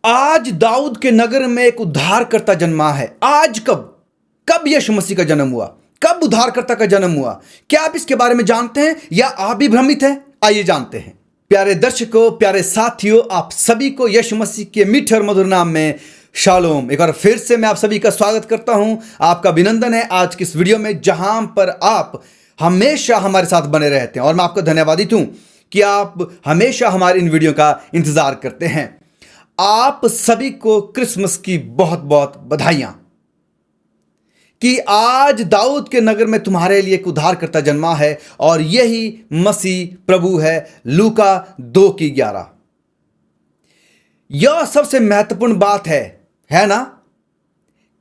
आज दाऊद के नगर में एक उद्धारकर्ता जन्मा है। आज कब कब यीशु मसीह का जन्म हुआ? कब उद्धारकर्ता का जन्म हुआ? क्या आप इसके बारे में जानते हैं या आप भी भ्रमित हैं? आइए जानते हैं। प्यारे दर्शकों, प्यारे साथियों, आप सभी को यीशु मसीह के मीठे और मधुर नाम में शालोम। एक बार फिर से मैं आप सभी का स्वागत करता हूं। आपका अभिनंदन है आज की इस वीडियो में, जहां पर आप हमेशा हमारे साथ बने रहते हैं और मैं आपका धन्यवादित हूं कि आप हमेशा हमारे इन वीडियो का इंतजार करते हैं। आप सभी को क्रिसमस की बहुत बहुत बधाइयां कि आज दाऊद के नगर में तुम्हारे लिए एक उद्धारकर्ता जन्मा है और यही मसीह प्रभु है। लूका 2:11। यह सबसे महत्वपूर्ण बात है ना,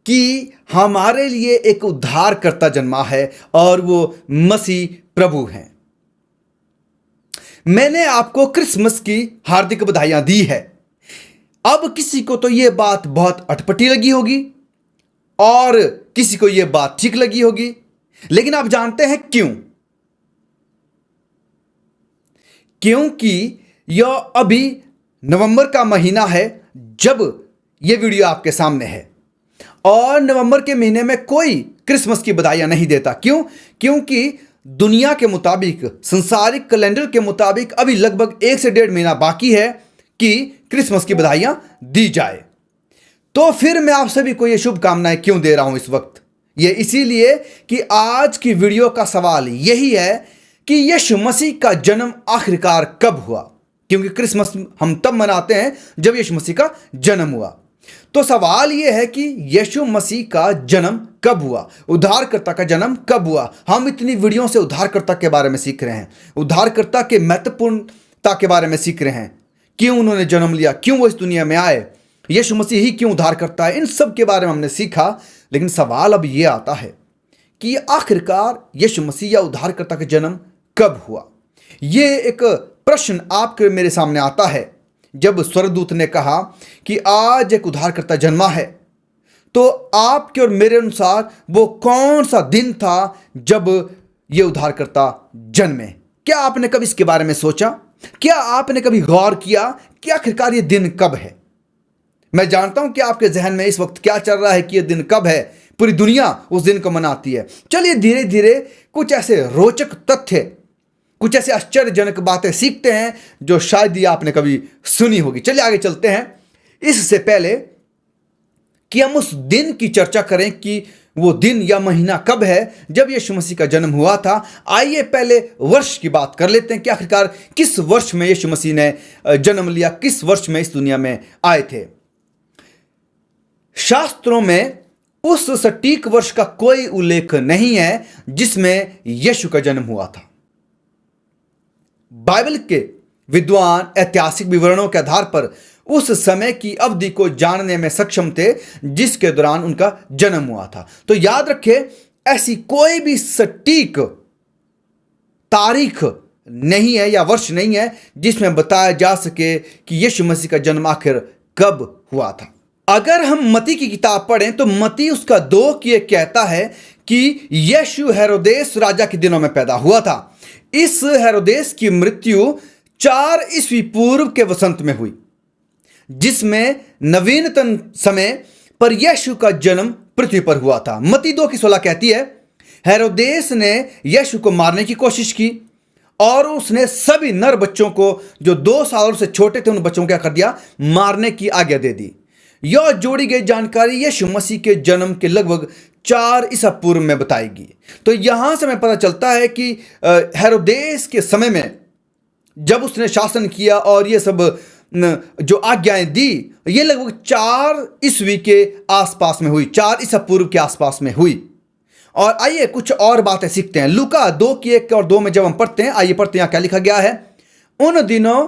कि हमारे लिए एक उद्धारकर्ता जन्मा है और वो मसीह प्रभु है। मैंने आपको क्रिसमस की हार्दिक बधाइयां दी है। अब किसी को तो यह बात बहुत अटपटी लगी होगी और किसी को यह बात ठीक लगी होगी, लेकिन आप जानते हैं क्यों? क्योंकि यह अभी नवंबर का महीना है जब यह वीडियो आपके सामने है और नवंबर के महीने में कोई क्रिसमस की बधाइयां नहीं देता। क्यों? क्योंकि दुनिया के मुताबिक, संसारिक कैलेंडर के मुताबिक अभी लगभग 1 से 1.5 महीना बाकी है कि क्रिसमस की बधाइयां दी जाए। तो फिर मैं आप सभी को यह शुभकामनाएं क्यों दे रहा हूं इस वक्त? यह इसीलिए कि आज की वीडियो का सवाल यही है कि यीशु मसीह का जन्म आखिरकार कब हुआ? क्योंकि क्रिसमस हम तब मनाते हैं जब यीशु मसीह का जन्म हुआ। तो सवाल यह है कि यीशु मसीह का जन्म कब हुआ, उद्धारकर्ता का जन्म कब हुआ? हम इतनी वीडियो से उद्धारकर्ता के बारे में सीख रहे हैं, उद्धारकर्ता के महत्वपूर्णता के बारे में सीख रहे हैं। क्यों उन्होंने जन्म लिया, क्यों वो इस दुनिया में आए, यीशु मसीह ही क्यों उद्धार करता है, इन सब के बारे में हमने सीखा। लेकिन सवाल अब ये आता है कि आखिरकार यीशु मसीह या उद्धारकर्ता का जन्म कब हुआ? ये एक प्रश्न आपके मेरे सामने आता है। जब स्वर्गदूत ने कहा कि आज एक उद्धारकर्ता जन्मा है, तो आपके और मेरे अनुसार वो कौन सा दिन था जब ये उद्धारकर्ता जन्मे? क्या आपने कभी इसके बारे में सोचा? क्या आपने कभी गौर किया कि आखिरकार ये दिन कब है? मैं जानता हूं कि आपके जहन में इस वक्त क्या चल रहा है कि ये दिन कब है। पूरी दुनिया उस दिन को मनाती है। चलिए धीरे धीरे कुछ ऐसे रोचक तथ्य, कुछ ऐसे आश्चर्यजनक बातें सीखते हैं जो शायद ही आपने कभी सुनी होगी। चलिए आगे चलते हैं। इससे पहले कि हम उस दिन की चर्चा करें कि वो दिन या महीना कब है जब यीशु मसीह का जन्म हुआ था, आइए पहले वर्ष की बात कर लेते हैं कि आखिरकार किस वर्ष में यीशु मसीह ने जन्म लिया, किस वर्ष में इस दुनिया में आए थे। शास्त्रों में उस सटीक वर्ष का कोई उल्लेख नहीं है जिसमें यीशु का जन्म हुआ था। बाइबल के विद्वान ऐतिहासिक विवरणों के आधार पर उस समय की अवधि को जानने में सक्षम थे जिसके दौरान उनका जन्म हुआ था। तो याद रखें, ऐसी कोई भी सटीक तारीख नहीं है या वर्ष नहीं है जिसमें बताया जा सके कि यीशु मसीह का जन्म आखिर कब हुआ था। अगर हम मत्ती की किताब पढ़ें तो मत्ती उसका 2 की कहता है कि यीशु हेरोदेस राजा के दिनों में पैदा हुआ था। इस हेरोदेस की मृत्यु 4 ईस्वी पूर्व के वसंत में हुई, जिसमें नवीनतम समय पर यीशु का जन्म पृथ्वी पर हुआ था। मत्ती 2:16 कहती है, हेरोदेस ने यीशु को मारने की कोशिश की और उसने सभी नर बच्चों को जो 2 सालों से छोटे थे उन बच्चों को क्या कर दिया, मारने की आज्ञा दे दी। यह जोड़ी गई जानकारी यीशु मसीह के जन्म के लगभग 4 ईसा पूर्व में बताएगी। तो यहां से हमें पता चलता है कि हेरोदेस के समय में जब उसने शासन किया और ये सब जो आज्ञाएं दी, ये लगभग 4 ईस्वी के आसपास में हुई, 4 ईसा पूर्व के आसपास में हुई। और आइए कुछ और बातें सीखते हैं। लूका 2:1 और 2 में जब हम पढ़ते हैं, आइए पढ़ते हैं यहाँ क्या लिखा गया है। उन दिनों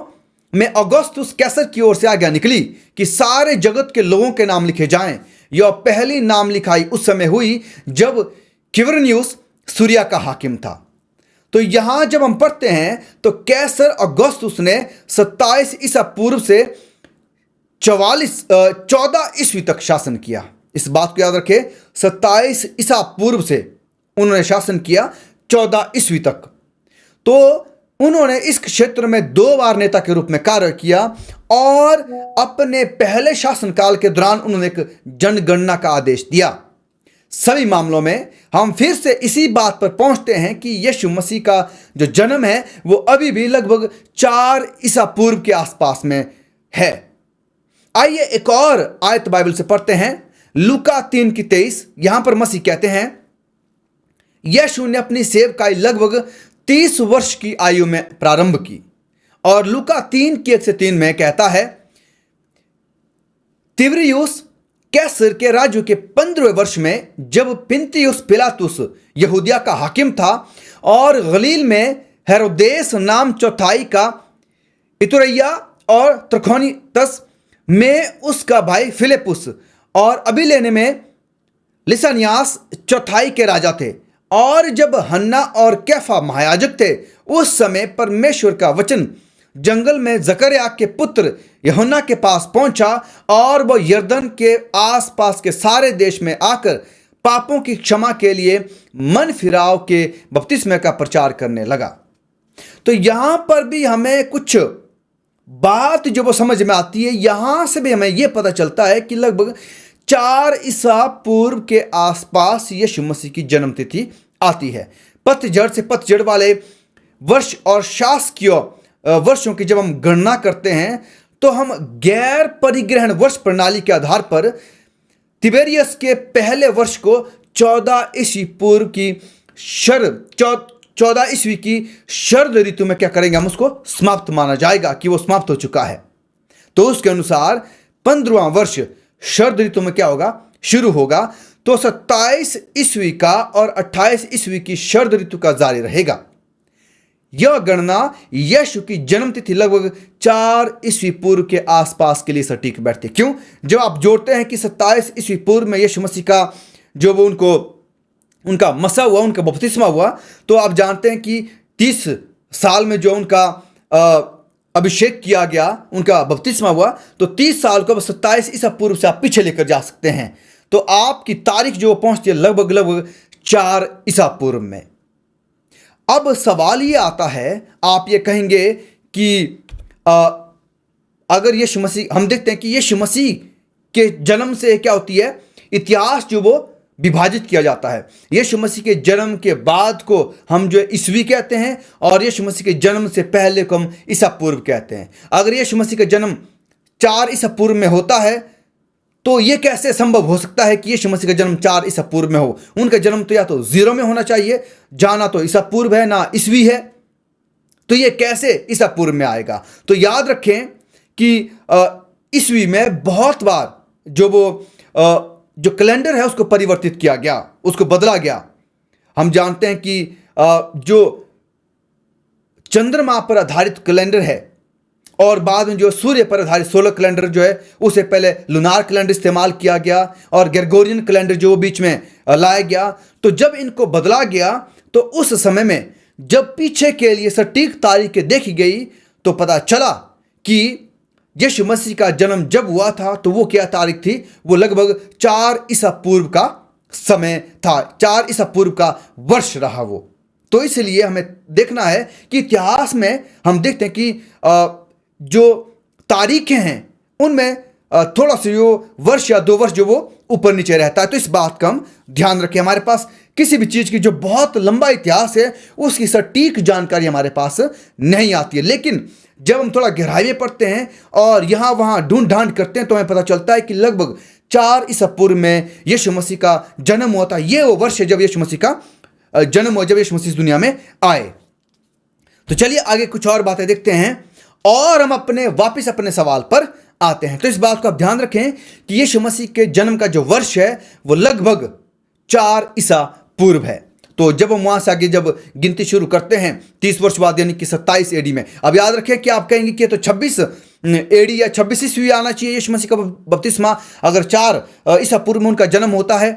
में अगस्तुस कैसर की ओर से आज्ञा निकली कि सारे जगत के लोगों के नाम लिखे जाएं। यह पहली नाम लिखाई उस समय हुई जब क्विरिनियुस सूरिया का हाकिम था। तो यहां जब हम पढ़ते हैं तो कैसर अगस्तुस ने 27 ईसा पूर्व से 14 ईस्वी तक शासन किया। इस बात को याद रखें, 27 ईसा पूर्व से उन्होंने शासन किया 14 ईस्वी तक। तो उन्होंने इस क्षेत्र में 2 बार नेता के रूप में कार्य किया और अपने पहले शासनकाल के दौरान उन्होंने एक जनगणना का आदेश दिया। सभी मामलों में हम फिर से इसी बात पर पहुंचते हैं कि यीशु मसीह का जो जन्म है वो अभी भी लगभग 4 ईसा पूर्व के आसपास में है। आइए एक और आयत बाइबल से पढ़ते हैं, लूका 3:23। यहां पर मसीह कहते हैं, यीशु ने अपनी सेवकाई लगभग 30 वर्ष की आयु में प्रारंभ की। और लूका 3:1-3 में कहता है, तिबिरियुस कैसर के राज्य के 15वें वर्ष में जब पुन्तियुस पिलातुस यहूदिया का हाकिम था और गलील में हेरोदेस नाम चौथाई का, इतुरैया और त्रखोनीतस में उसका भाई फिलिपुस और अबिलेने में लिसानियास चौथाई के राजा थे। और जब हन्ना और कैफा महायाजक थे, उस समय परमेश्वर का वचन जंगल में जकरया के पुत्र यूहन्ना के पास पहुंचा और वह यरदन के आसपास के सारे देश में आकर पापों की क्षमा के लिए मन फिराव के बपतिस्मे का प्रचार करने लगा। तो यहां पर भी हमें कुछ बात जो वो समझ में आती है, यहां से भी हमें यह पता चलता है कि लगभग 4 ईसा पूर्व के आसपास यीशु मसीह की जन्म तिथि आती है। पतझड़ से पतझड़ वाले वर्ष और शासकीय वर्षों की जब हम गणना करते हैं तो हम गैर परिग्रहण वर्ष प्रणाली के आधार पर तिबेरियस के पहले वर्ष को 14 ईस्वी पूर्व की 14 ईस्वी की शरद ऋतु में क्या करेंगे, हम उसको समाप्त माना जाएगा कि वो समाप्त हो चुका है। तो उसके अनुसार 15वां वर्ष शरद ऋतु में क्या होगा, शुरू होगा। तो 27 ईस्वी का और 28 ईस्वी की शरद ऋतु का जारी रहेगा। यह गणना यीशु की जन्म तिथि लगभग 4 ईस्वी पूर्व के आसपास के लिए सटीक बैठती। क्यों? जब आप जोड़ते हैं कि 27 ईस्वी पूर्व में यीशु मसीह का जो वो उनका मसा हुआ, उनका बपतिस्मा हुआ, तो आप जानते हैं कि 30 साल में जो उनका अभिषेक किया गया, उनका बपतिस्मा हुआ, तो 30 साल को 27 ईसा पूर्व से आप पीछे लेकर जा सकते हैं। तो आपकी तारीख जो पहुंचती है लगभग 4 ईसा पूर्व में। अब सवाल ये आता है, आप ये कहेंगे कि अगर यीशु मसीह, हम देखते हैं कि यीशु मसीह के जन्म से क्या होती है, इतिहास जो वो विभाजित किया जाता है। यीशु मसीह के जन्म के बाद को हम जो ईस्वी कहते हैं और यीशु मसीह के जन्म से पहले को हम ईसा पूर्व कहते हैं। अगर यीशु मसीह का जन्म 4 ईसा पूर्व में होता है तो ये कैसे संभव हो सकता है कि यीशु मसीह का जन्म 4 ईसा पूर्व में हो? उनका जन्म तो या तो 0 में होना चाहिए, जाना तो ईसा पूर्व है ना ईस्वी है, तो ये कैसे ईसा पूर्व में आएगा? तो याद रखें कि ईस्वी में बहुत बार जो कैलेंडर है उसको परिवर्तित किया गया, उसको बदला गया। हम जानते हैं कि जो चंद्रमा पर आधारित कैलेंडर है और बाद में जो सूर्य पर आधारित सोलर कैलेंडर जो है, उसे पहले लूनार कैलेंडर इस्तेमाल किया गया और ग्रेगोरियन कैलेंडर जो बीच में लाया गया। तो जब इनको बदला गया तो उस समय में जब पीछे के लिए सटीक तारीखें देखी गई तो पता चला कि यीशु मसीह का जन्म जब हुआ था तो वो क्या तारीख थी, वो लगभग 4 ईसा पूर्व का समय था, 4 ईसा पूर्व का वर्ष रहा वो। तो इसलिए हमें देखना है कि इतिहास में हम देखते हैं कि जो तारीखें हैं उनमें थोड़ा सा जो वर्ष या 2 वर्ष जो वो ऊपर नीचे रहता है। तो इस बात का हम ध्यान रखें। हमारे पास किसी भी चीज़ की जो बहुत लंबा इतिहास है उसकी सटीक जानकारी हमारे पास नहीं आती है, लेकिन जब हम थोड़ा गहराई में पढ़ते हैं और यहाँ वहाँ ढूंढ ढांड करते हैं तो हमें पता चलता है कि लगभग 4 ईसा पूर्व में यीशु मसीह का जन्म हुआ था। ये वो वर्ष है जब यीशु मसीह का जन्म हुआ, जब यीशु मसीह दुनिया में आए। तो चलिए आगे कुछ और बातें देखते हैं और हम वापिस अपने सवाल पर आते हैं। तो इस बात को आप ध्यान रखें कि यीशु मसीह के जन्म का जो वर्ष है वो लगभग 4 ईसा पूर्व है। तो जब हम वहां से आगे जब गिनती शुरू करते हैं 30 वर्ष बाद यानी कि 27 एडी में, अब याद रखें कि आप कहेंगे कि तो 26 एडी या 26 ईस्वी आना चाहिए यीशु मसीह का बपतिस्मा, अगर 4 ईसा पूर्व में उनका जन्म होता है।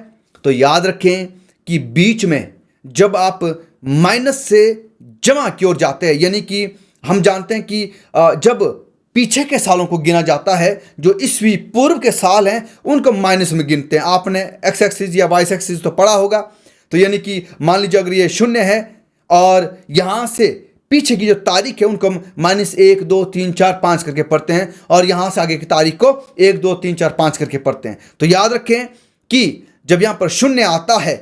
तो याद रखें कि बीच में जब आप माइनस से जमा की ओर जाते हैं, यानी कि हम जानते हैं कि जब पीछे के सालों को गिना जाता है, जो ईस्वी पूर्व के साल हैं उनको माइनस में गिनते हैं। आपने एक्स एक्सिस या वाई एक्सिस तो पढ़ा होगा। तो यानी कि मान लीजिए अगर ये 0 है और यहाँ से पीछे की जो तारीख है उनको हम -1, 2, 3, 4, 5 करके पढ़ते हैं और यहां से आगे की तारीख को 1, 2, 3, 4, 5 करके पढ़ते हैं। तो याद रखें कि जब यहां पर शून्य आता है,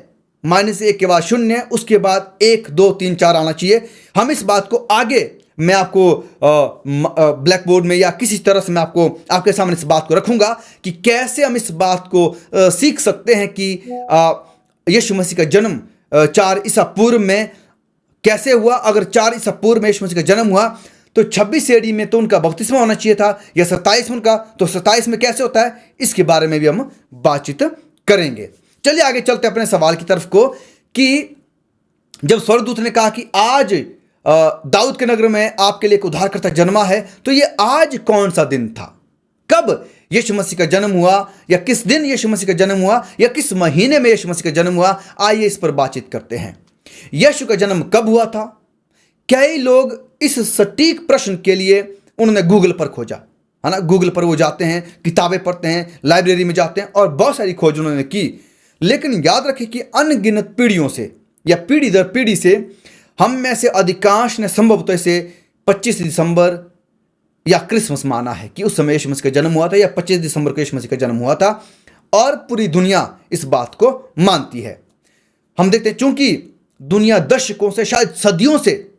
-1 के बाद शून्य, उसके बाद 1, 2, 3, 4 आना चाहिए। हम इस बात को आगे मैं आपको ब्लैक बोर्ड में या किसी तरह से मैं आपके सामने इस बात को रखूंगा कि कैसे हम इस बात को सीख सकते हैं कि यीशु मसीह का जन्म 4 ईसा पूर्व में कैसे हुआ। अगर 4 ईसा पूर्व में यीशु मसीह का जन्म हुआ तो 26 एडी में तो उनका बपतिस्मा होना चाहिए था, या 27 में उनका, तो 27 में कैसे होता है, इसके बारे में भी हम बातचीत करेंगे। चलिए आगे चलते अपने सवाल की तरफ को कि जब स्वर्गदूत ने कहा कि आज दाऊद के नगर में आपके लिए एक उद्धारकर्ता जन्मा है, तो ये आज कौन सा दिन था, कब यीशु मसीह का जन्म हुआ, या किस दिन यीशु मसीह का जन्म हुआ, या किस महीने में यीशु मसीह का जन्म हुआ। आइए इस पर बातचीत करते हैं। यीशु का जन्म कब हुआ था? कई लोग इस सटीक प्रश्न के लिए उन्होंने गूगल पर खोजा, है ना। गूगल पर वो जाते हैं, किताबें पढ़ते हैं, लाइब्रेरी में जाते हैं और बहुत सारी खोज उन्होंने की। लेकिन याद रखें कि अनगिनत पीढ़ियों से या पीढ़ी दर पीढ़ी से हम में से अधिकांश ने संभवतः इसे 25 दिसंबर या क्रिसमस माना है कि उस समय यीशु मसीह का जन्म हुआ था, या 25 दिसंबर को यीशु मसीह का जन्म हुआ था, और पूरी दुनिया इस बात को मानती है। हम देखते हैं चूंकि दुनिया दशकों से, शायद सदियों से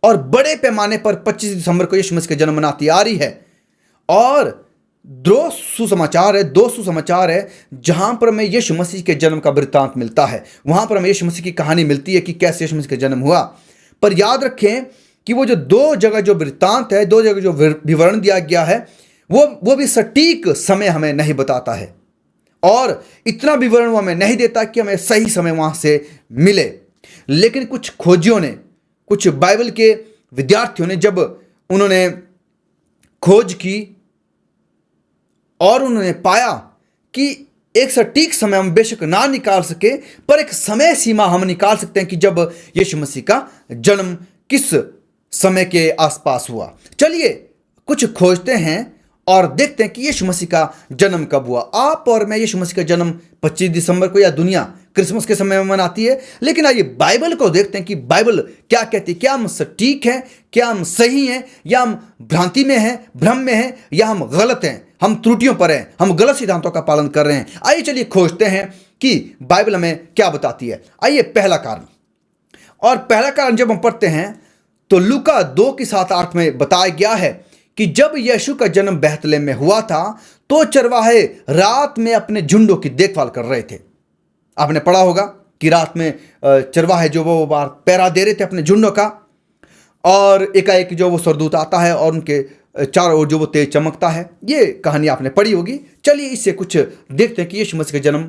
और बड़े पैमाने पर 25 दिसंबर को यीशु मसीह का जन्म मनाती आ रही है, और दो सुसमाचार है जहां पर हमें यीशु मसीह के जन्म का वृत्तांत मिलता है। वहां पर हमें यीशु मसीह की कहानी मिलती है कि कैसे यीशु मसीह का जन्म हुआ। पर याद रखें कि वो जो दो जगह जो वृत्तांत है, दो जगह जो विवरण दिया गया है, वो भी सटीक समय हमें नहीं बताता है, और इतना विवरण वो हमें नहीं देता कि हमें सही समय वहां से मिले। लेकिन कुछ खोजियों ने, कुछ बाइबल के विद्यार्थियों ने, जब उन्होंने खोज की और उन्होंने पाया कि एक सटीक समय हम बेशक ना निकाल सके, पर एक समय सीमा हम निकाल सकते हैं कि जब यीशु मसीह का जन्म किस समय के आसपास हुआ। चलिए कुछ खोजते हैं और देखते हैं कि यीशु मसीह का जन्म कब हुआ। आप और मैं यीशु मसीह का जन्म 25 दिसंबर को, या दुनिया क्रिसमस के समय में मनाती है। लेकिन आइए बाइबल को देखते हैं कि बाइबल क्या कहती है। क्या हम सटीक हैं, क्या हम सही हैं, या हम भ्रांति में हैं, भ्रम में हैं, या हम गलत हैं, हम त्रुटियों पर हैं, हम गलत सिद्धांतों का पालन कर रहे हैं। आइए चलिए खोजते हैं कि बाइबल हमें क्या बताती है। आइए पहला कारण जब हम पढ़ते हैं तो लूका 2 की 7-8 में बताया गया है कि जब यीशु का जन्म बैतलहम में हुआ था तो चरवाहे रात में अपने झुंडों की देखभाल कर रहे थे। आपने पढ़ा होगा कि रात में चरवाहे जो वो बार पहरा दे रहे थे अपने झुंडों का, और एकाएक जो वो स्वर्गदूत आता है और उनके चारों ओर जो वो तेज चमकता है। ये कहानी आपने पढ़ी होगी। चलिए इससे कुछ देखते हैं कि यीशु मसीह का जन्म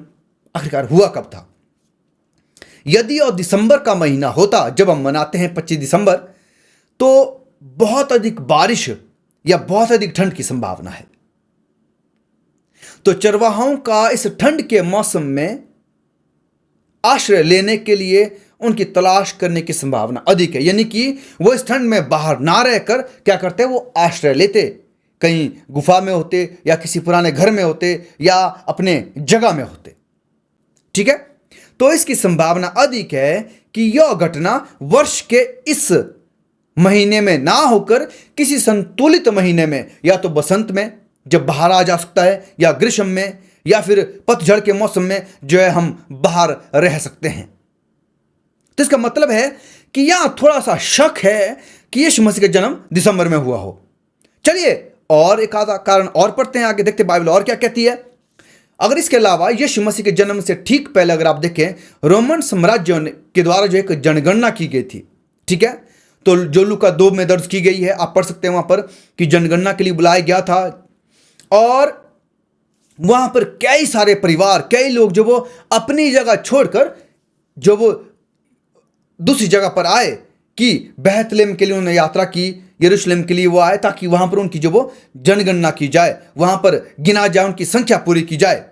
आखिरकार हुआ कब था। यदि और दिसंबर का महीना होता जब हम मनाते हैं 25 दिसंबर, तो बहुत अधिक बारिश या बहुत अधिक ठंड की संभावना है। तो चरवाहों का इस ठंड के मौसम में आश्रय लेने के लिए उनकी तलाश करने की संभावना अधिक है। यानी कि वो इस ठंड में बाहर ना रहकर क्या करते, वो आश्रय लेते, कहीं गुफा में होते, या किसी पुराने घर में होते, या अपने जगह में होते। ठीक है, तो इसकी संभावना अधिक है कि यह घटना वर्ष के इस महीने में ना होकर किसी संतुलित महीने में, या तो बसंत में जब बाहर आ जा सकता है, या ग्रीष्म में, या फिर पतझड़ के मौसम में जो है हम बाहर रह सकते हैं। तो इसका मतलब है कि यहां थोड़ा सा शक है कि यीशु मसीह का जन्म दिसंबर में हुआ हो। चलिए और एक आधा कारण और पढ़ते हैं, आगे देखते बाइबल और क्या कहती है। अगर इसके अलावा यीशु मसीह के जन्म से ठीक पहले अगर आप देखें, रोमन साम्राज्य के द्वारा जो एक जनगणना की गई थी। ठीक है, तो जो लूका 2 में दर्ज की गई है, आप पढ़ सकते हैं वहां पर कि जनगणना के लिए बुलाया गया था, और वहां पर कई सारे परिवार, कई लोग जो वो अपनी जगह छोड़कर जो वो दूसरी जगह पर आए कि बेतलेहम के लिए उन्होंने यात्रा की, यरूशलेम के लिए वो आए ताकि वहां पर उनकी जो वो जनगणना की जाए, वहां पर गिना जाए, उनकी संख्या पूरी की जाए।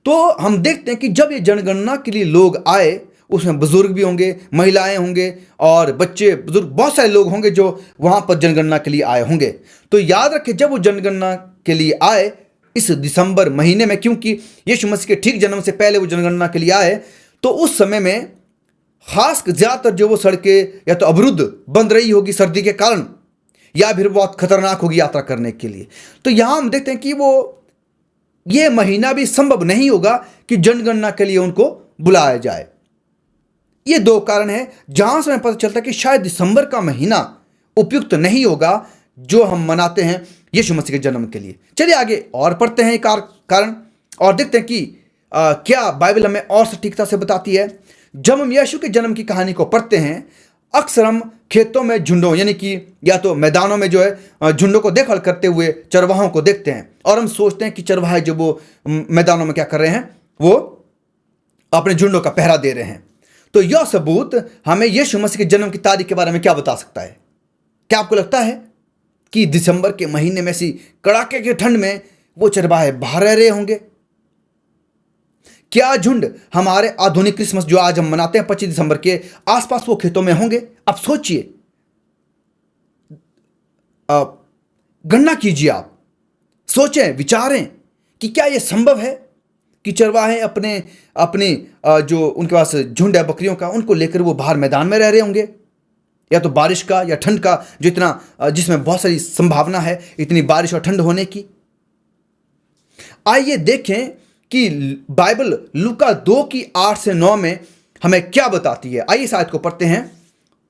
तो हम देखते हैं कि जब ये जनगणना के लिए लोग आए, उसमें बुजुर्ग भी होंगे, महिलाएं होंगे, और बच्चे, बुजुर्ग, बहुत सारे लोग होंगे जो वहां पर जनगणना के लिए आए होंगे। तो याद रखें जब वो जनगणना के लिए आए इस दिसंबर महीने में, क्योंकि यीशु मसीह के ठीक जन्म से पहले वो जनगणना के लिए आए, तो उस समय में खास ज़्यादातर जो वो सड़कें या तो अवरुद्ध बंद रही होगी सर्दी के कारण, या फिर बहुत खतरनाक होगी यात्रा करने के लिए। तो यहाँ हम देखते हैं कि वो ये महीना भी संभव नहीं होगा कि जनगणना के लिए उनको बुलाया जाए। ये दो कारण हैं जहां से हमें पता चलता है कि शायद दिसंबर का महीना उपयुक्त नहीं होगा जो हम मनाते हैं यीशु मसीह के जन्म के लिए। चलिए आगे और पढ़ते हैं कारण और देखते हैं कि क्या बाइबल हमें और सटीकता से बताती है। जब हम यीशु के जन्म की कहानी को पढ़ते हैं, अक्सर हम खेतों में झुंडों यानी कि या तो मैदानों में जो है झुंडों को देखभाल करते हुए चरवाहों को देखते हैं और हम सोचते हैं कि चरवाहे जो वो मैदानों में क्या कर रहे हैं, वो अपने झुंडों का पहरा दे रहे हैं। तो यह सबूत हमें यीशु मसीह के जन्म की तारीख के बारे में क्या बता सकता है? क्या आपको लगता है कि दिसंबर के महीने में सी कड़ाके की ठंड में वो चरवाहे बाहर रह रहे होंगे? क्या झुंड हमारे आधुनिक क्रिसमस जो आज हम मनाते हैं 25 दिसंबर के आसपास वो खेतों में होंगे? अब सोचिए, गणना कीजिए, आप सोचें, विचारें कि क्या यह संभव है कि चरवाहे अपने जो उनके पास झुंड है बकरियों का, उनको लेकर वो बाहर मैदान में रह रहे होंगे, या तो बारिश का या ठंड का जो इतना जिसमें बहुत सारी संभावना है इतनी बारिश और ठंड होने की। आइए देखें कि बाइबल लूका 2 की 8 से 9 में हमें क्या बताती है। आइए शायद को पढ़ते हैं।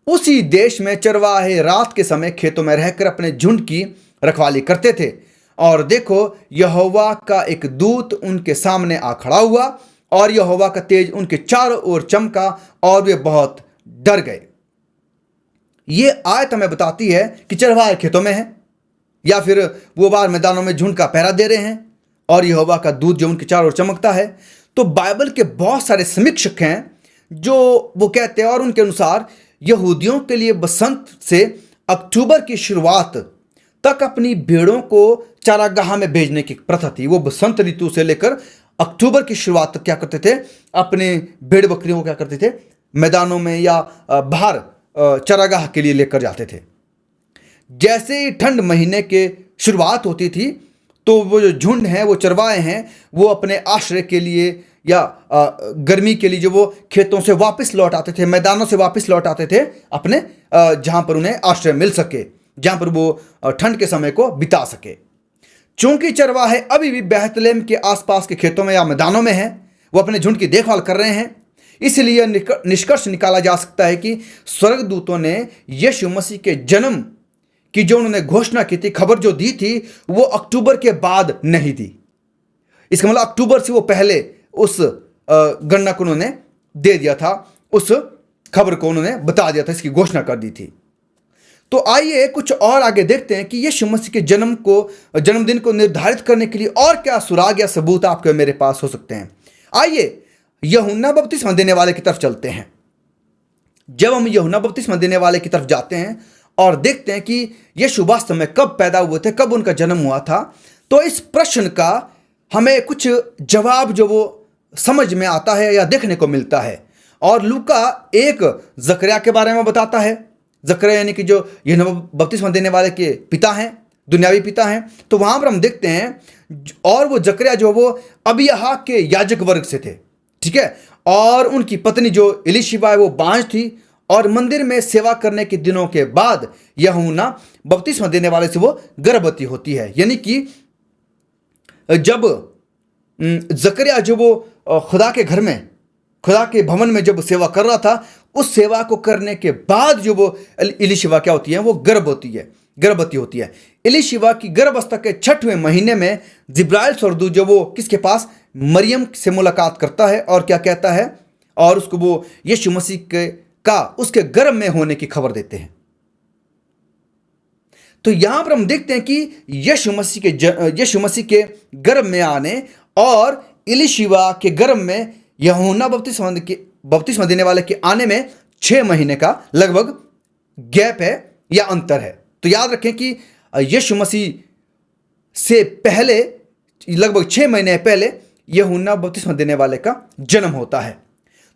उसी देश में चरवाहे रात के समय खेतों में रहकर अपने झुंड की रखवाली करते थे, और देखो यहोवा का एक दूत उनके सामने आ खड़ा हुआ, और यहोवा का तेज उनके चारों ओर चमका और वे बहुत डर गए। ये आयत हमें बताती है कि चरवाहे खेतों में हैं या फिर वो बाहर मैदानों में झुंड का पहरा दे रहे हैं और यहोवा का दूत जो उनके चारों ओर चमकता है। तो बाइबल के बहुत सारे समीक्षक हैं जो वो कहते हैं, और उनके अनुसार यहूदियों के लिए बसंत से अक्टूबर की शुरुआत तक अपनी भेड़ों को चारागाह में भेजने की प्रथा थी। वो बसंत ऋतु से लेकर अक्टूबर की शुरुआत तक क्या करते थे, अपने भेड़ बकरियों को क्या करते थे, मैदानों में या बाहर चारागाह के लिए लेकर जाते थे। जैसे ही ठंड महीने के शुरुआत होती थी तो वो जो झुंड हैं, वो चरवाहे हैं, वो अपने आश्रय के लिए या गर्मी के लिए जो वो खेतों से वापस लौट आते थे, मैदानों से वापस लौट आते थे अपने जहाँ पर उन्हें आश्रय मिल सके, जहाँ पर वो ठंड के समय को बिता सके। चूंकि चरवाहे अभी भी बैतलहम के आसपास के खेतों में या मैदानों में हैं, वो अपने झुंड की देखभाल कर रहे हैं, इसलिए निष्कर्ष निकाला जा सकता है कि स्वर्गदूतों ने यीशु मसीह के जन्म कि जो उन्होंने घोषणा की थी, खबर जो दी थी, वो अक्टूबर के बाद नहीं दी। इसका मतलब अक्टूबर से वो पहले उस गणना को उन्होंने दे दिया था, उस खबर को उन्होंने बता दिया था, इसकी घोषणा कर दी थी। तो आइए कुछ और आगे देखते हैं कि यीशु मसीह के जन्मदिन को निर्धारित करने के लिए और क्या सुराग या सबूत आपके मेरे पास हो सकते हैं। आइए यूहन्ना बपतिस्मा देने वाले की तरफ चलते हैं। जब हम यूहन्ना बपतिस्मा देने वाले की तरफ जाते हैं और देखते हैं कि यीशु वास्तव में कब पैदा हुए थे, कब उनका जन्म हुआ था, तो इस प्रश्न का हमें कुछ जवाब जो वो समझ में आता है या देखने को मिलता है। और लूका एक जकरिया के बारे में बताता है। जकरिया यानी कि जो यूहन्ना बपतिस्मा देने वाले के पिता हैं, दुनियावी पिता हैं। तो वहां पर हम देखते हैं, और वो जकरिया जो वो अबिय्याह के याजक वर्ग से थे, ठीक है, और उनकी पत्नी जो एलीशिबा है वो बांझ थी, और मंदिर में सेवा करने के दिनों के बाद यूहन्ना बपतिस्मा देने वाले से वो गर्भवती होती है। यानी कि जब जकरिया जो वो खुदा के घर में, खुदा के भवन में जब सेवा कर रहा था, उस सेवा को करने के बाद जो वो एलीशिबा क्या होती है, वो गर्भवती होती है। एलीशिबा की गर्भावस्था के 6वें महीने में जिब्राइल स्वर्गदूत जो वो किसके पास, मरियम से मुलाकात करता है और क्या कहता है, और उसको वो यीशु मसीह का उसके गर्भ में होने की खबर देते हैं। तो यहां पर हम देखते हैं कि यीशु मसीह के गर्भ में आने और एलीशिबा के गर्भ में यूहन्ना बपतिस्मा देने वाले के आने में 6 महीने का लगभग गैप है या अंतर है। तो याद रखें कि यीशु मसीह से पहले लगभग 6 महीने पहले यूहन्ना बपतिस्मा देने वाले का जन्म होता है।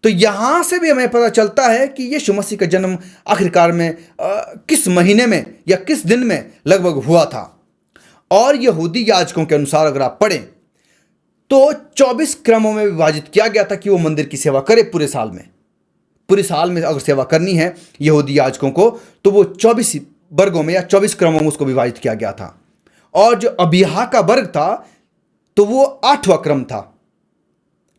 तो यहां से भी हमें पता चलता है कि यीशु मसीह का जन्म आखिरकार में किस महीने में या किस दिन में लगभग हुआ था। और यहूदी याजकों के अनुसार अगर आप पढ़ें तो 24 क्रमों में विभाजित किया गया था कि वो मंदिर की सेवा करे पूरे साल में। पूरे साल में अगर सेवा करनी है यहूदी याजकों को, तो वो 24 वर्गों में या 24 क्रमों में उसको विभाजित किया गया था। और जो अबिय्याह का वर्ग था तो वो 8वां क्रम था।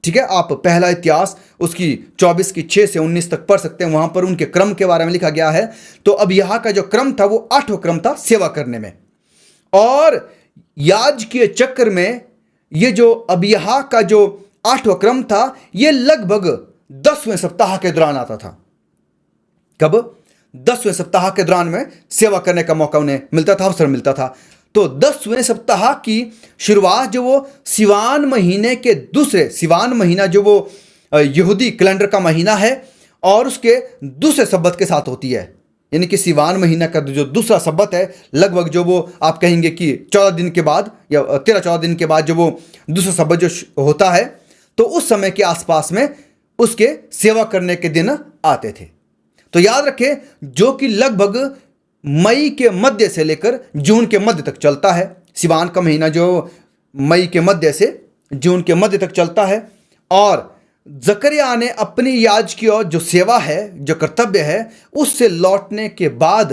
ठीक है, आप पहला इतिहास उसकी 24 की 6 से 19 तक पढ़ सकते हैं, वहां पर उनके क्रम के बारे में लिखा गया है। तो अबिय्याह का जो क्रम था वो 8वां क्रम था सेवा करने में। और याजकीय चक्र में ये जो अबिय्याह का जो 8वां क्रम था ये लगभग 10वें सप्ताह के दौरान आता था। कब? 10वें सप्ताह के दौरान में सेवा करने का मौका उन्हें मिलता था, अवसर मिलता था। तो 10वें सप्ताह की शुरुआत जो वो सिवान महीने के दूसरे, सिवान महीना जो वो यहूदी कैलेंडर का महीना है, और उसके दूसरे सब्बत के साथ होती है। यानी कि सिवान महीना का जो दूसरा सब्बत है, लगभग जो वो आप कहेंगे कि 14 दिन के बाद या 13-14 दिन के बाद जो वो दूसरा सब्बत जो होता है, तो उस समय के आसपास में उसके सेवा करने के दिन आते थे। तो याद रखें, जो कि लगभग मई के मध्य से लेकर जून के मध्य तक चलता है। सिवान का महीना जो मई के मध्य से जून के मध्य तक चलता है। और जकरिया ने अपनी याजकीय जो सेवा है, जो कर्तव्य है, उससे लौटने के बाद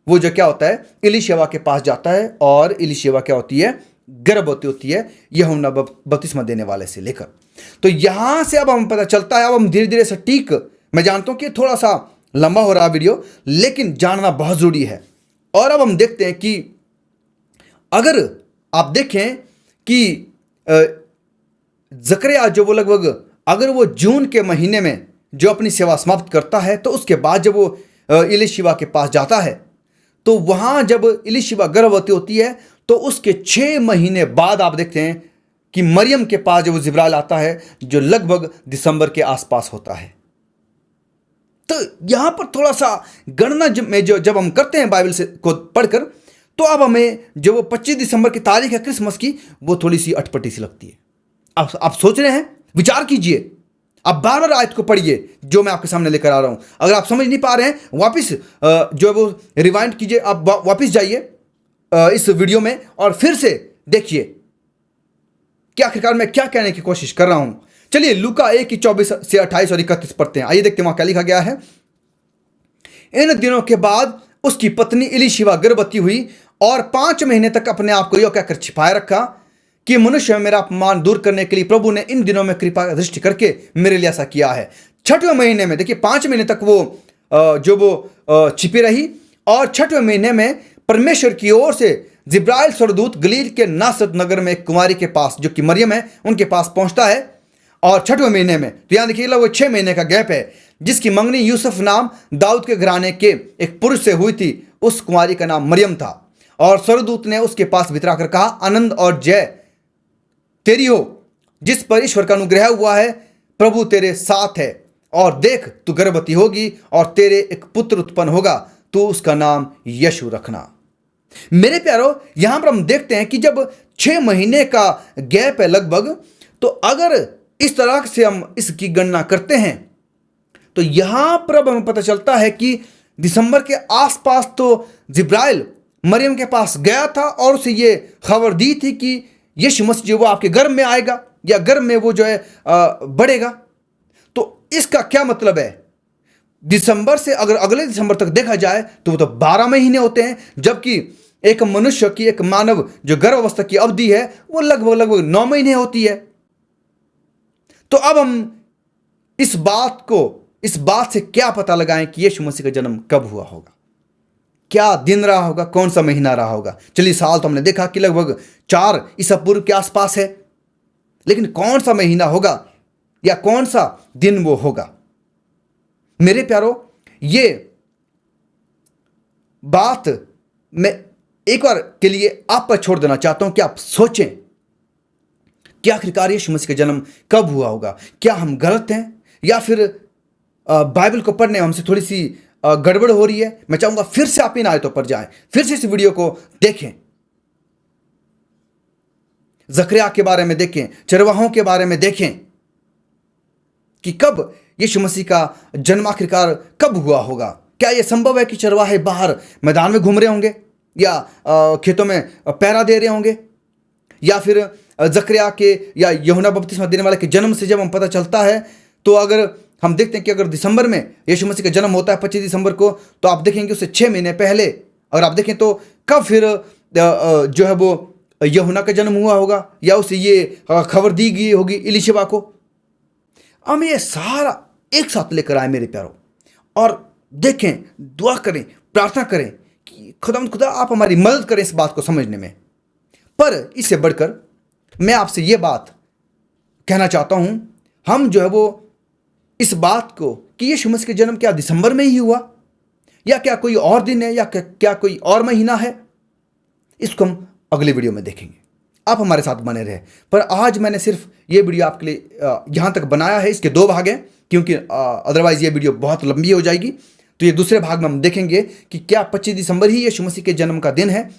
वो जो क्या होता है, एलीशेवा के पास जाता है। और एलीशेवा क्या होती है? गर्भवती होती है यूहन्ना बपतिस्मा देने वाले से लेकर। तो यहां से अब हमें पता चलता है, अब हम धीरे धीरे सटीक, मैं जानता हूं कि थोड़ा सा लंबा हो रहा वीडियो, लेकिन जानना बहुत जरूरी है। और अब हम देखते हैं कि अगर आप देखें कि जकरिया जो वो लगभग, अगर वो जून के महीने में जो अपनी सेवा समाप्त करता है, तो उसके बाद जब वो एलीशिबा के पास जाता है, तो वहां जब एलीशिबा गर्भवती होती है, तो उसके 6 महीने बाद आप देखते हैं कि मरियम के पास जब जिब्राइल आता है, जो लगभग दिसंबर के आसपास होता है। तो यहां पर थोड़ा सा गणना में जो जब हम करते हैं बाइबल से को पढ़कर, तो अब हमें जो वो 25 दिसंबर की तारीख है क्रिसमस की, वो थोड़ी सी अटपटी सी लगती है। आप सोच रहे हैं, विचार कीजिए, आप बार बार आयत को पढ़िए जो मैं आपके सामने लेकर आ रहा हूं। अगर आप समझ नहीं पा रहे हैं, वापस जो है वो रिवाइंड कीजिए, आप वापस जाइए इस वीडियो में और फिर से देखिए कि आखिरकार मैं क्या कहने की कोशिश कर रहा हूं। चलिए लूका 1 की 24 से 28 और 31 पढ़ते हैं। आइए देखते हैं वहां क्या लिखा गया है। इन दिनों के बाद उसकी पत्नी एलीशिबा गर्भवती हुई और 5 महीने तक अपने आप को यह कहकर छिपाए रखा कि मनुष्य में मेरा अपमान दूर करने के लिए प्रभु ने इन दिनों में कृपा दृष्टि करके मेरे लिए ऐसा किया है। 6वें महीने में, देखिए 5 महीने तक वो छिपी रही, और 6वें महीने में परमेश्वर की ओर से जिब्राइल स्वर्गदूत गलील के नासरत नगर में एक कुमारी के पास, जो कि मरियम है, उनके पास पहुंचता है। और 6वें महीने में, तो यहां देखिए वो 6 महीने का गैप है, जिसकी मंगनी यूसुफ नाम दाऊद के घराने के एक पुरुष से हुई थी। उस कुमारी का नाम मरियम था। और स्वर्गदूत ने उसके पास बितरा कर कहा, आनंद और जय तेरी हो, जिस पर ईश्वर का अनुग्रह हुआ है, प्रभु तेरे साथ है। और देख, तू गर्भवती होगी और तेरे एक पुत्र उत्पन्न होगा, तू उसका नाम यीशु रखना। मेरे प्यारो, यहां पर हम देखते हैं कि जब 6 महीने का गैप है लगभग, तो अगर इस तरह से हम इसकी गणना करते हैं, तो यहां पर अब हमें पता चलता है कि दिसंबर के आसपास तो जिब्राइल मरियम के पास गया था और उसे ये खबर दी थी कि यीशु मसीह जो वो आपके गर्भ में आएगा या गर्भ में वो जो है बढ़ेगा। तो इसका क्या मतलब है? दिसंबर से अगर अगले दिसंबर तक देखा जाए तो वो तो 12 महीने होते हैं, जबकि एक मनुष्य की, एक मानव जो गर्भावस्था की अवधि है वो लगभग 9 महीने होती है। तो अब हम इस बात से क्या पता लगाएं कि यीशु मसीह का जन्म कब हुआ होगा, क्या दिन रहा होगा, कौन सा महीना रहा होगा। चलिए, साल तो हमने देखा कि लगभग 4 ईसा पूर्व के आसपास है, लेकिन कौन सा महीना होगा या कौन सा दिन वो होगा। मेरे प्यारो, ये बात मैं एक बार के लिए आप पर छोड़ देना चाहता हूं कि आप सोचें कि आखिरकार यीशु मसीह का जन्म कब हुआ होगा। क्या हम गलत हैं या फिर बाइबल को पढ़ने में हमसे थोड़ी सी गड़बड़ हो रही है? मैं चाहूंगा फिर से आप इन आयतों पर जाएं, फिर से इस वीडियो को देखें, जकरिया के बारे में देखें, चरवाहों के बारे में देखें कि कब यीशु मसीह का जन्म आखिरकार कब हुआ होगा। क्या यह संभव है कि चरवाहे बाहर मैदान में घूम रहे होंगे या खेतों में पहरा दे रहे होंगे, या फिर जकरिया के या यूहन्ना बपतिस्मा देने वाले के जन्म से जब हम पता चलता है, तो अगर हम देखते हैं कि अगर दिसंबर में यीशु मसीह का जन्म होता है 25 दिसंबर को, तो आप देखेंगे उससे 6 महीने पहले अगर आप देखें तो कब फिर जो है वो यूहन्ना का जन्म हुआ होगा, या उसे ये खबर दी गई होगी इलीशिबा को। हम ये सारा एक साथ लेकर आए मेरे प्यारों, और देखें, दुआ करें, प्रार्थना करें कि खुदा आप हमारी मदद करें इस बात को समझने में। पर इससे बढ़कर मैं आपसे ये बात कहना चाहता हूं, हम जो है वो इस बात को कि यीशु मसीह का जन्म क्या दिसंबर में ही हुआ, या क्या कोई और दिन है, या क्या कोई और महीना है, इसको हम अगले वीडियो में देखेंगे। आप हमारे साथ बने रहे। पर आज मैंने सिर्फ ये वीडियो आपके लिए यहाँ तक बनाया है। इसके 2 भाग हैं, क्योंकि अदरवाइज ये वीडियो बहुत लंबी हो जाएगी। तो ये दूसरे भाग में हम देखेंगे कि क्या 25 दिसंबर ही यीशु मसीह के जन्म का दिन है,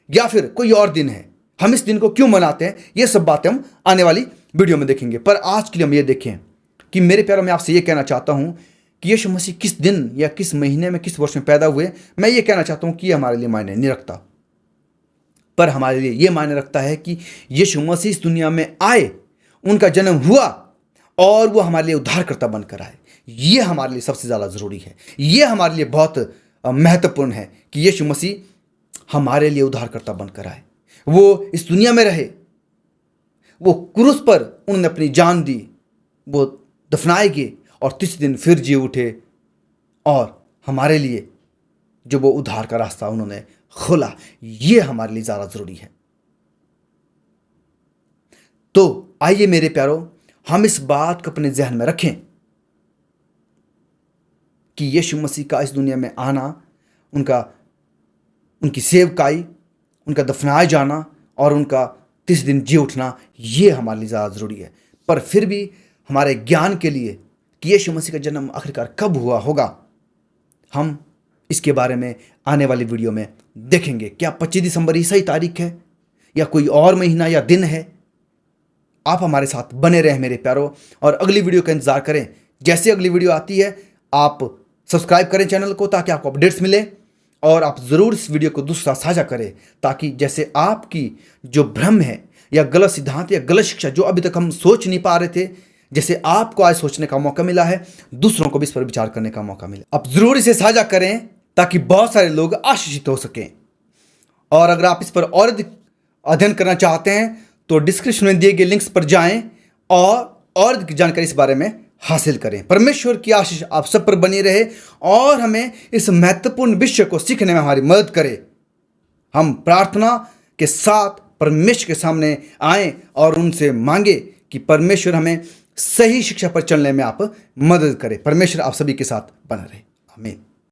या फिर कोई और दिन है, हम इस दिन को क्यों मनाते हैं, ये सब बातें हम आने वाली वीडियो में देखेंगे। पर आज के लिए हम ये देखें कि मेरे प्यारों, मैं आपसे ये कहना चाहता हूँ कि यीशु मसीह किस दिन या किस महीने में, किस वर्ष में पैदा हुए, मैं ये कहना चाहता हूँ कि ये हमारे लिए मायने नहीं रखता। पर हमारे लिए ये मायने रखता है कि यीशु मसीह इस दुनिया में आए, उनका जन्म हुआ और वो हमारे लिए उद्धारकर्ता बनकर आए। ये हमारे लिए सबसे ज़्यादा ज़रूरी है। ये हमारे लिए बहुत महत्वपूर्ण है कि यीशु मसीह हमारे लिए उद्धारकर्ता बनकर आए, वो इस दुनिया में रहे, वो क्रूस पर उन्होंने अपनी जान दी, वो दफनाए गए और 3 दिन फिर जी उठे, और हमारे लिए जो वो उद्धार का रास्ता उन्होंने खोला। ये हमारे लिए ज़्यादा ज़रूरी है। तो आइए मेरे प्यारों, हम इस बात को अपने जहन में रखें कि यीशु मसीह का इस दुनिया में आना, उनकी सेवकाई, उनका दफनाया जाना और उनका 30 दिन जी उठना, ये हमारे लिए ज़्यादा ज़रूरी है। पर फिर भी हमारे ज्ञान के लिए कि यीशु मसीह का जन्म आखिरकार कब हुआ होगा, हम इसके बारे में आने वाली वीडियो में देखेंगे। क्या 25 दिसंबर ही सही तारीख है, या कोई और महीना या दिन है? आप हमारे साथ बने रहें मेरे प्यारों, और अगली वीडियो का इंतज़ार करें। जैसे अगली वीडियो आती है, आप सब्सक्राइब करें चैनल को, ताकि आपको अपडेट्स मिले, और आप ज़रूर इस वीडियो को दूसरा साझा करें, ताकि जैसे आपकी जो भ्रम है या गलत सिद्धांत या गलत शिक्षा जो अभी तक हम सोच नहीं पा रहे थे, जैसे आपको आज सोचने का मौका मिला है, दूसरों को भी इस पर विचार करने का मौका मिले। आप ज़रूर इसे साझा करें ताकि बहुत सारे लोग आशीषित हो सकें। और अगर आप इस पर और अध्ययन करना चाहते हैं तो डिस्क्रिप्शन में दिए गए लिंक्स पर जाएं और जानकारी इस बारे में हासिल करें। परमेश्वर की आशीष आप सब पर बनी रहे और हमें इस महत्वपूर्ण विषय को सीखने में हमारी मदद करे। हम प्रार्थना के साथ परमेश्वर के सामने आएं और उनसे मांगे कि परमेश्वर हमें सही शिक्षा पर चलने में आप मदद करें। परमेश्वर आप सभी के साथ बना रहे। आमीन।